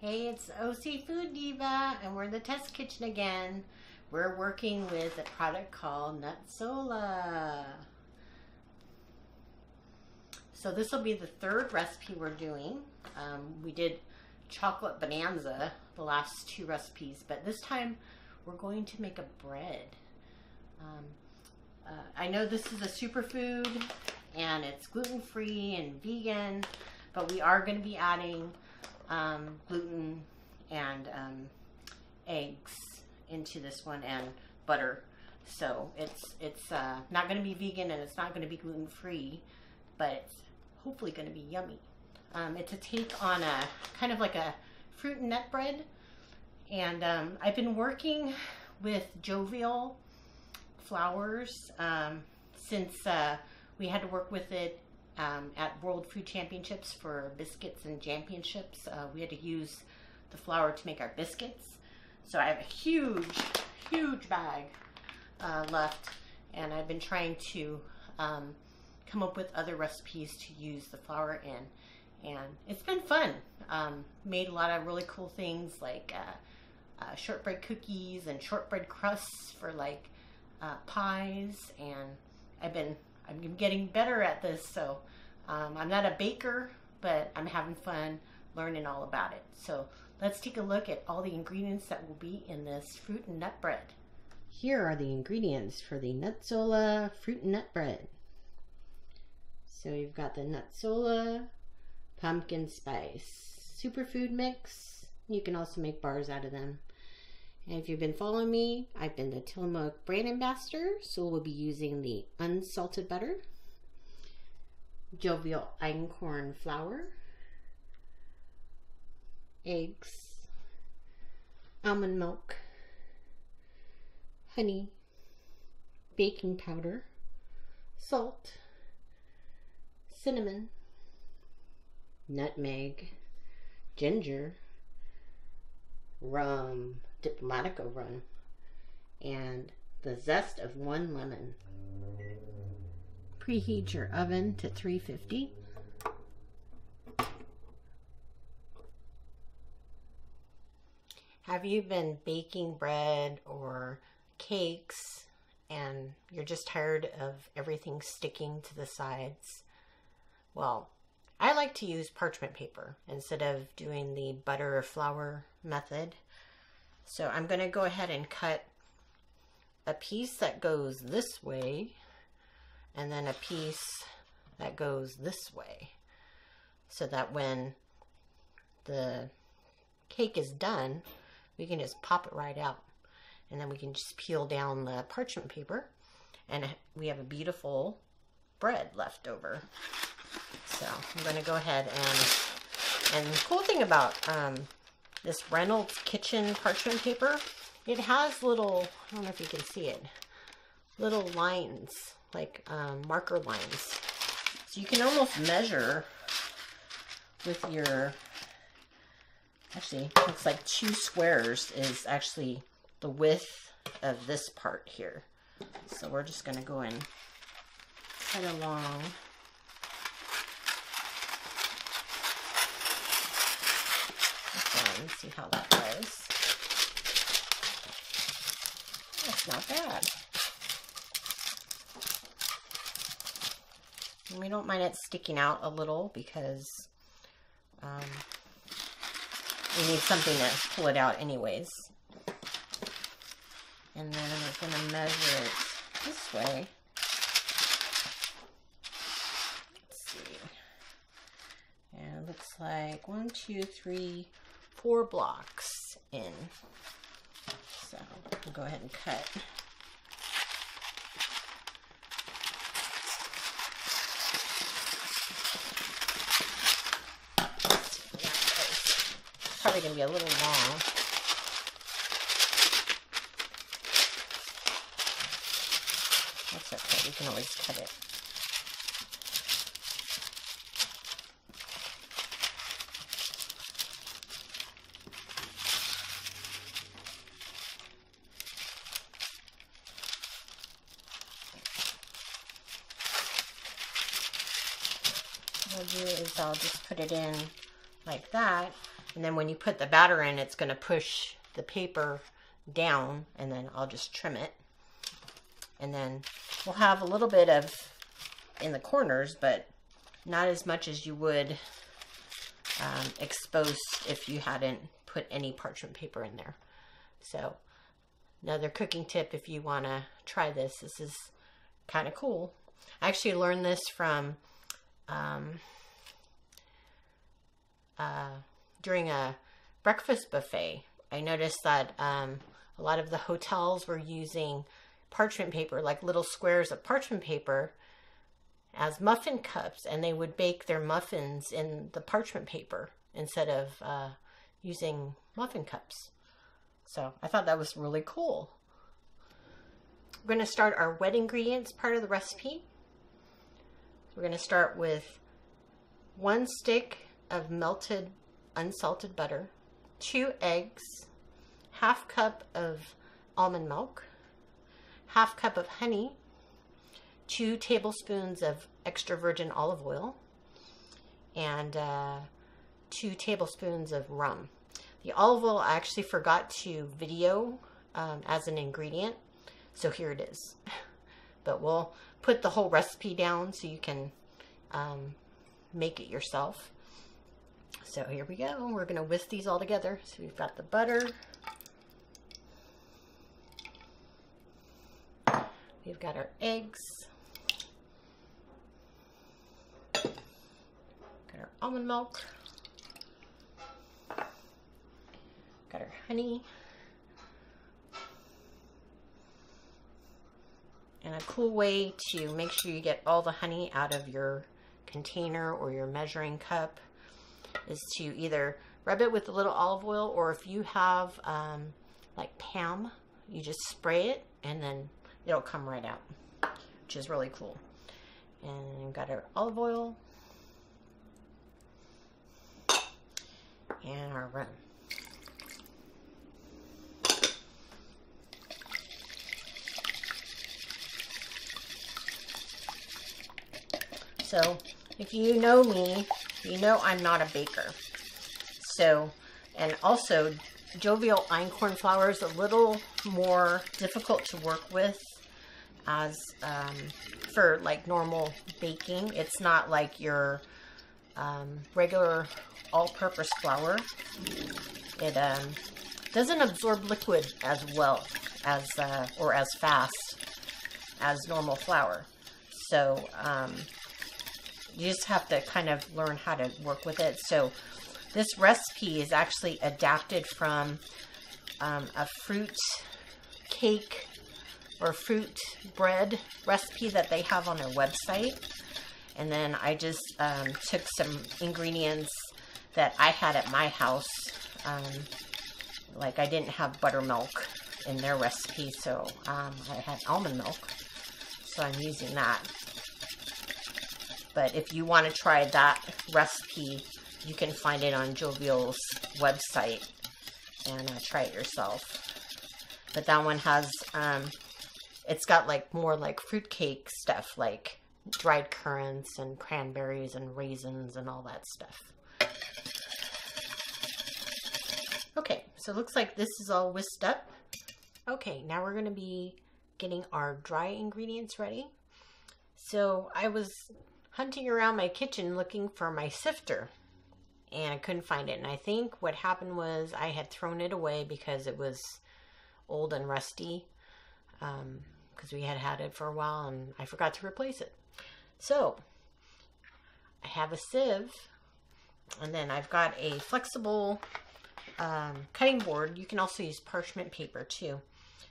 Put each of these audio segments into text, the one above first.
Hey, it's OC Food Diva, and we're in the test kitchen again. We're working with a product called NUTSÓLA. So this will be the third recipe we're doing. We did chocolate bonanza the last two recipes, but this time we're going to make a bread. I know this is a superfood and it's gluten-free and vegan, but we are going to be adding gluten and eggs into this one and butter. So it's not going to be vegan and it's not going to be gluten-free, but it's hopefully going to be yummy. It's a take on a kind of like a fruit and nut bread, and I've been working with jovial flours since we had to work with it at World Food Championships for biscuits and championships. We had to use the flour to make our biscuits. So I have a huge bag left, and I've been trying to come up with other recipes to use the flour in, and it's been fun. Made a lot of really cool things like shortbread cookies and shortbread crusts for like pies, and I'm getting better at this. So I'm not a baker, but I'm having fun learning all about it. So let's take a look at all the ingredients that will be in this fruit and nut bread. Here are the ingredients for the NUTSÓLA fruit and nut bread. So you've got the NUTSÓLA pumpkin spice superfood mix. You can also make bars out of them. And if you've been following me, I've been the Tillamook brand ambassador, so we'll be using the unsalted butter, jovial einkorn flour, eggs, almond milk, honey, baking powder, salt, cinnamon, nutmeg, ginger, rum, Diplomatico rum, and the zest of 1 lemon. Preheat your oven to 350. Have you been baking bread or cakes and you're just tired of everything sticking to the sides? Well, I like to use parchment paper instead of doing the butter or flour method. So I'm going to go ahead and cut a piece that goes this way and then a piece that goes this way, so that when the cake is done, we can just pop it right out, and then we can just peel down the parchment paper and we have a beautiful bread left over. So I'm going to go ahead and the cool thing about this Reynolds Kitchen parchment paper, it has little, I don't know if you can see it, little lines, like marker lines. So you can almost measure with your, actually it's like 2 squares is actually the width of this part here. So we're just going to go and cut along. And see how that goes. That's not bad. And we don't mind it sticking out a little because we need something to pull it out anyways. And then we're going to measure it this way. Let's see. And it looks like 1, 2, 3, 4 blocks in. So we'll go ahead and cut. It's probably going to be a little long. That's okay, we can always cut it. What I'll do is I'll just put it in like that, And then when you put the batter in, it's going to push the paper down, and then I'll just trim it. And then we'll have a little bit of in the corners, but not as much as you would exposed if you hadn't put any parchment paper in there. So another cooking tip if you want to try this. This is kind of cool. I actually learned this from during a breakfast buffet. I noticed that a lot of the hotels were using parchment paper, like little squares of parchment paper, as muffin cups, and they would bake their muffins in the parchment paper instead of using muffin cups. So I thought that was really cool. We're going to start our wet ingredients part of the recipe. We're going to start with 1 stick of melted unsalted butter, 2 eggs, 1/2 cup of almond milk, 1/2 cup of honey, 2 tablespoons of extra virgin olive oil, and 2 tablespoons of rum. The olive oil I actually forgot to video as an ingredient, so here it is. But we'll put the whole recipe down so you can make it yourself. So here we go. We're going to whisk these all together. So we've got the butter. We've got our eggs. Got our almond milk. Got our honey. And a cool way to make sure you get all the honey out of your container or your measuring cup is to either rub it with a little olive oil, or if you have like Pam, you just spray it and then it'll come right out, which is really cool. And we've got our olive oil and our rum. So if you know me, you know I'm not a baker. So, and also jovial einkorn flour is a little more difficult to work with as for like normal baking. It's not like your regular all-purpose flour. It doesn't absorb liquid as well as or as fast as normal flour. So you just have to kind of learn how to work with it. So this recipe is actually adapted from a fruit cake or fruit bread recipe that they have on their website. And then I just took some ingredients that I had at my house. Like I didn't have buttermilk in their recipe, so I had almond milk. So I'm using that. But if you want to try that recipe, you can find it on Jovial's website and try it yourself. But that one has, it's got like more like fruitcake stuff, like dried currants and cranberries and raisins and all that stuff. Okay, so it looks like this is all whisked up. Okay, now we're going to be getting our dry ingredients ready. So I was hunting around my kitchen looking for my sifter, and I couldn't find it. And I think what happened was I had thrown it away because it was old and rusty, because we had had it for a while and I forgot to replace it. So I have a sieve, and then I've got a flexible cutting board. You can also use parchment paper too.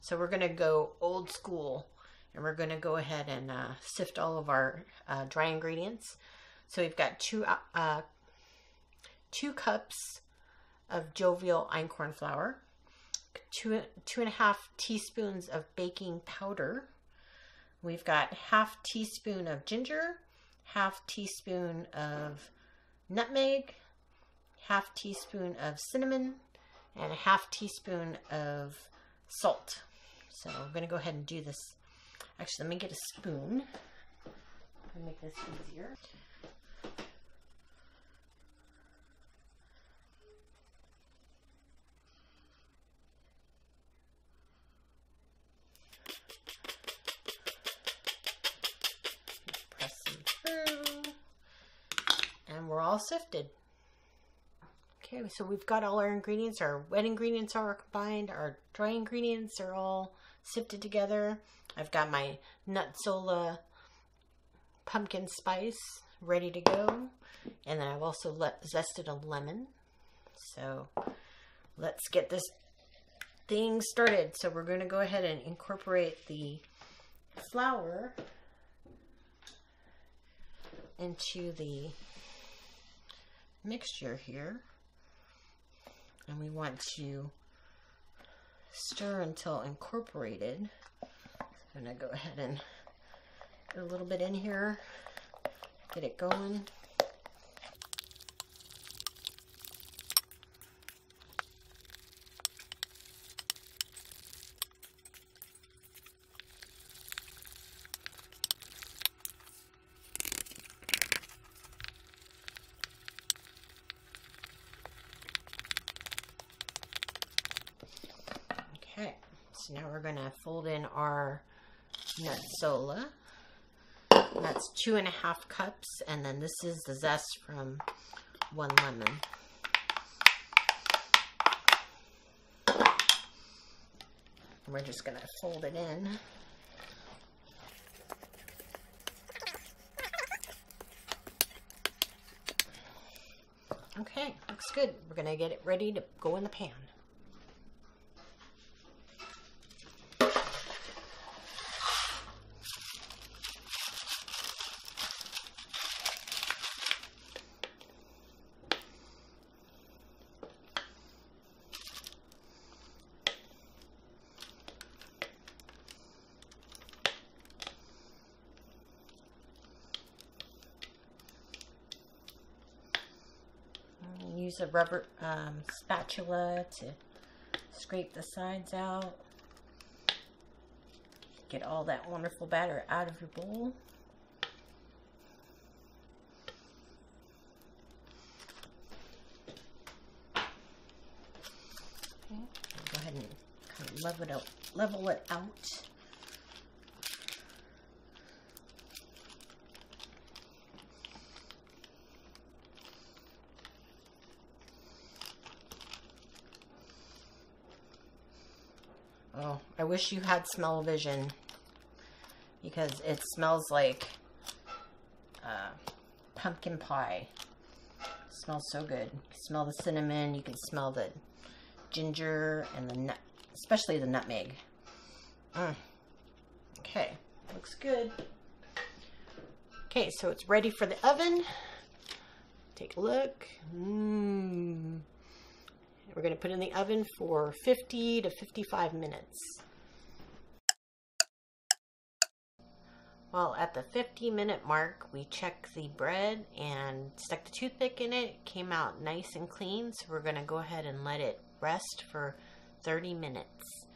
So we're going to go old school, and we're going to go ahead and sift all of our dry ingredients. So we've got two cups of jovial einkorn flour, 2.5 teaspoons of baking powder. We've got 1/2 teaspoon of ginger, 1/2 teaspoon of nutmeg, 1/2 teaspoon of cinnamon, and 1/2 teaspoon of salt. So I'm going to go ahead and do this. Actually, let me get a spoon to make this easier. all sifted. Okay, so we've got all our ingredients. Our wet ingredients are combined. Our dry ingredients are all sifted together. I've got my NUTSÓLA pumpkin spice ready to go. And then I've also zested a lemon. So let's get this thing started. So we're going to go ahead and incorporate the flour into the mixture here. And we want to stir until incorporated. I'm going to go ahead and get a little bit in here, get it going. Okay, so now we're going to fold in our NUTSÓLA. That's 2.5 cups, and then this is the zest from 1 lemon. And we're just going to fold it in. Okay, looks good. We're going to get it ready to go in the pan. Use a rubber spatula to scrape the sides out. Get all that wonderful batter out of your bowl. Okay, go ahead and kind of level it out. Oh, I wish you had smell-o-vision, because it smells like pumpkin pie. It smells so good. You can smell the cinnamon, you can smell the ginger and the nut, especially the nutmeg. Okay, looks good. Okay, so it's ready for the oven. Take a look. We're going to put it in the oven for 50 to 55 minutes. Well, at the 50-minute mark, we checked the bread and stuck the toothpick in it. It came out nice and clean, so we're going to go ahead and let it rest for 30 minutes.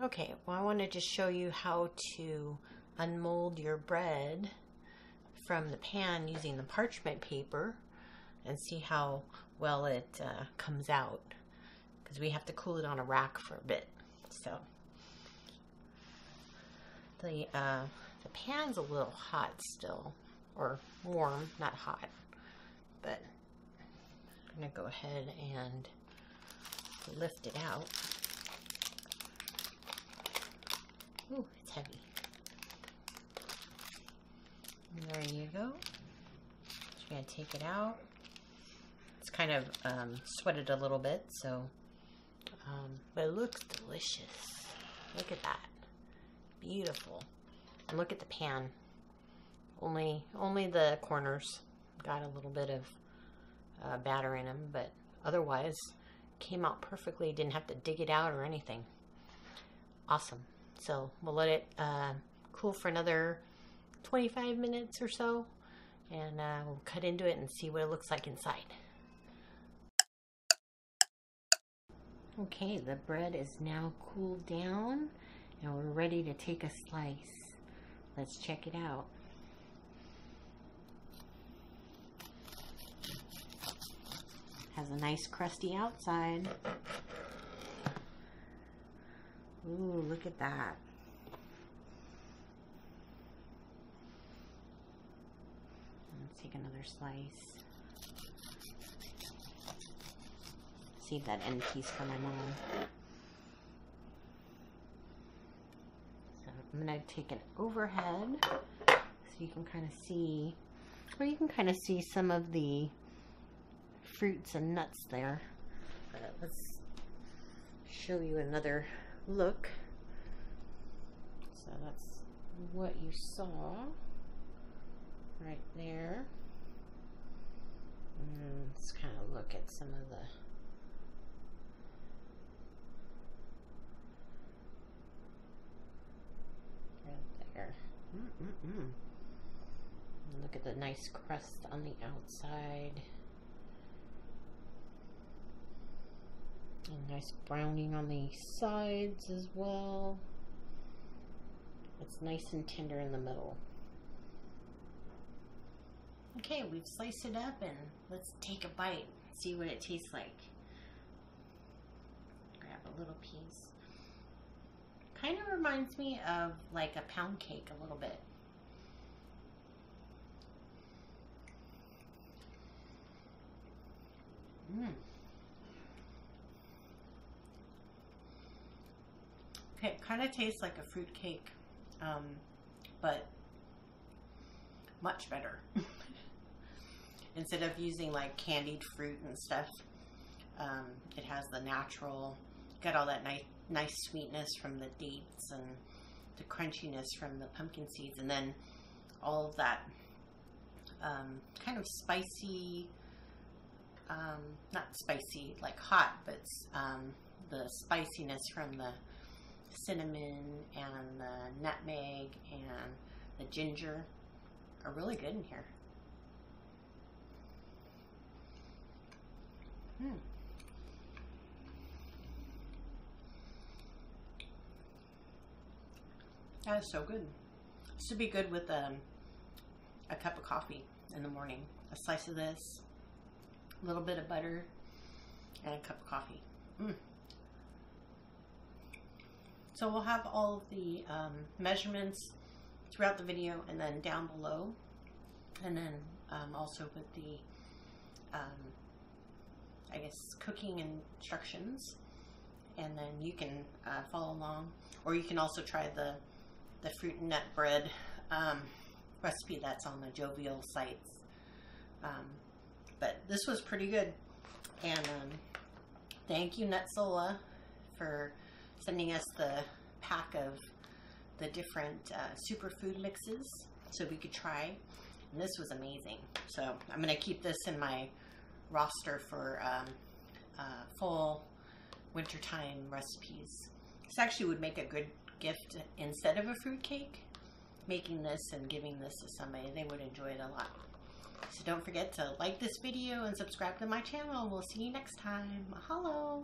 Okay, well, I want to just show you how to unmold your bread from the pan using the parchment paper, and see how well it comes out, because we have to cool it on a rack for a bit. So the pan's a little hot still, or warm, not hot, but I'm gonna go ahead and lift it out. Ooh, it's heavy. And there you go. Just gonna take it out. It's kind of sweated a little bit, so but it looks delicious. Look at that, beautiful. And look at the pan. Only the corners got a little bit of batter in them, but otherwise came out perfectly. Didn't have to dig it out or anything. Awesome. So we'll let it cool for another 25 minutes or so, and we'll cut into it and see what it looks like inside. Okay, the bread is now cooled down, and we're ready to take a slice. Let's check it out. Has a nice crusty outside. Ooh, look at that. take another slice. Save that end piece for my mom. So I'm going to take an overhead so you can kind of see, or you can kind of see some of the fruits and nuts there. But let's show you another look. So that's what you saw right there. And let's kind of look at some of the right there. Look at the nice crust on the outside. And nice browning on the sides as well. It's nice and tender in the middle. Okay, we've sliced it up and let's take a bite, see what it tastes like. Grab a little piece. Kind of reminds me of like a pound cake a little bit. Okay, it kind of tastes like a fruit cake, but much better. Instead of using like candied fruit and stuff, it has the natural, got all that nice sweetness from the dates and the crunchiness from the pumpkin seeds, and then all of that kind of spicy, not spicy like hot, but the spiciness from the cinnamon and the nutmeg and the ginger are really good in here. That is so good. This would be good with a cup of coffee in the morning. A slice of this, a little bit of butter, and a cup of coffee. So we'll have all of the measurements throughout the video and then down below, and then also with the I guess cooking instructions, and then you can follow along, or you can also try the fruit and nut bread recipe that's on the Jovial sites. But this was pretty good, and thank you NUTSÓLA for sending us the pack of the different superfood mixes so we could try, and this was amazing. So I'm going to keep this in my roster for fall wintertime recipes. This actually would make a good gift instead of a fruit cake. Making this and giving this to somebody, they would enjoy it a lot. So don't forget to like this video and subscribe to my channel. We'll see you next time. Mahalo!